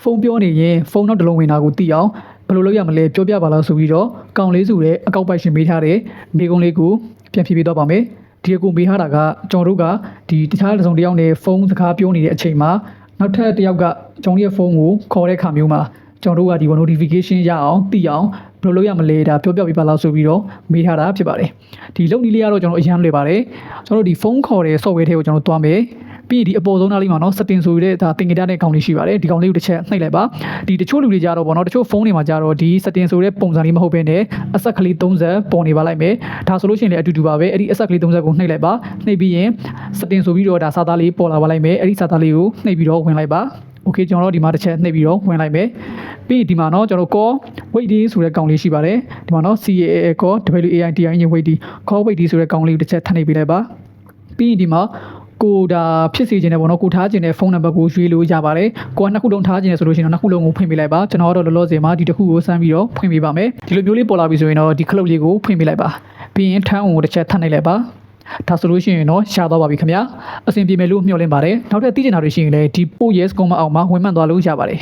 ုန်းပြောနေရင်ဖုန်းတော့တလုံးဝင်တာကိုသိအောင်ဘယ်လိုလုပ်ရမလဲပြောပြပါလားဆိုပြီးတော့ကောင်လေးစုတဲ့အကောက်ပိုက်ရှင်မေးထားတဲ့မိကုံးလေးကိုပြန်ဖြေပေးတော့ပါမယ်ဒီအကူမေးထားတာကကျွန်တော်တို့ကဒီတခြားတစ်စုံတစ်ယောက်နဲ့ဖုန်းစကားပြောနေတဲ့အချိန်မှာနောက်ထပ်တစ်ယောက်ကကျွန်တော်ရဲ့ဖုန်းကိုခေါ်တဲ့ခါမျိုးမှာကျွန်တော်တို့ကဒီ notification ရအောင်သိအောင်ဘယ်လိုလုပ်ရမလဲဒါပြောပြပေးပါလားဆိုပြီးတော့မေးထားတာဖြစ်ပါတယ်ဒီလုပ်နည်းလေးကတော့ကျွန်တော်အရင်လွယ်ပါတယ်ကျွန်တော်တို့ဒီဖုန်းခေါ်တဲ့ software တွေကိုကျွန်တော်သွားမယ်ပြီးဒီအပေါ်ဆုံးသားလေးမှာနော် setting ဆိုရတဲ့ဒါသင်္ကေတနဲ့ကောင်လေးရှိပါတယ်ဒီကောင်လေးကိုတစ်ချက်နှိပ်လိုက်ပါဒီတချို့လူတွေကြတော့ဗောနော်တချို့ဖုန်းတွေမှာကြတော့ဒီ setting ဆိုတဲ့ပုံစံလေးမဟုတ်ဘဲနဲ့အဆက်ကလေး30ပေါ်နေပါလိုက်မယ်ဒါဆိုလို့ရှိရင်လည်းအတူတူပါပဲအဲ့ဒီအဆက်ကလေး30ကိုနှိပ်လိုက်ပါနှိပ်ပြီးရင် setting ဆိုပြီးတော့ဒါစာသားလေးပေါ်လာပါလိုက်မယ်အဲ့ဒီစာသားလေးကိုနှိပ်ပြီးတော့ဝင်လိုက်ပါโอเคကျွန်တော်တို့ဒီမှာတစ်ချက်နှိပ်ပြီးတော့ဝင်လိုက်မယ်ပြီးဒီမှာเนาะကျွန်တော် call waiting ဆိုတဲ့ကောင်လေးရှိပါတယ်ဒီမှာเนาะ CAA call WAITI ည waiting call waiting ဆိုတဲ့ကောင်လေးကိုတစ်ချက်ထပ်နှိပ်ပေးလိုက်ပါပြီးဒီမှာကိုဒါဖြစ်စေခြင်းနဲ့ပေါ့နော်ကိုထားခြင်းနဲ့ဖုန်းနံပါတ်ကိုရွေးလို့ရပါတယ်ကိုကနှစ်ခုလုံးထားခြင်းနဲ့ဆိုလို့ရှိရင်တော့နှစ်ခုလုံးကိုဖွင့်ပေးလိုက်ပါကျွန်တော်ကတော့လောလောဆယ်မှာဒီတစ်ခုကိုစမ်းပြီးတော့ဖွင့်ပေးပါမယ်ဒီလိုမျိုးလေးပေါ်လာပြီဆိုရင်တော့ဒီခလုတ်လေးကိုဖွင့်ပေးလိုက်ပါပြီးရင်ထန်းကိုတစ်ချက်ထပ်နှိပ်လိုက်ပါဒါဆိုလို့ရှိရင်တော့ရှားသွားပါပြီခင်ဗျာအဆင်ပြေမယ်လို့မျှော်လင့်ပါတယ်နောက်ထပ်သိချင်တာတွေရှိရင်လည်းဒီ post yes comment အောက်မှာဝင်မှတ်သွားလို့ရပါတယ်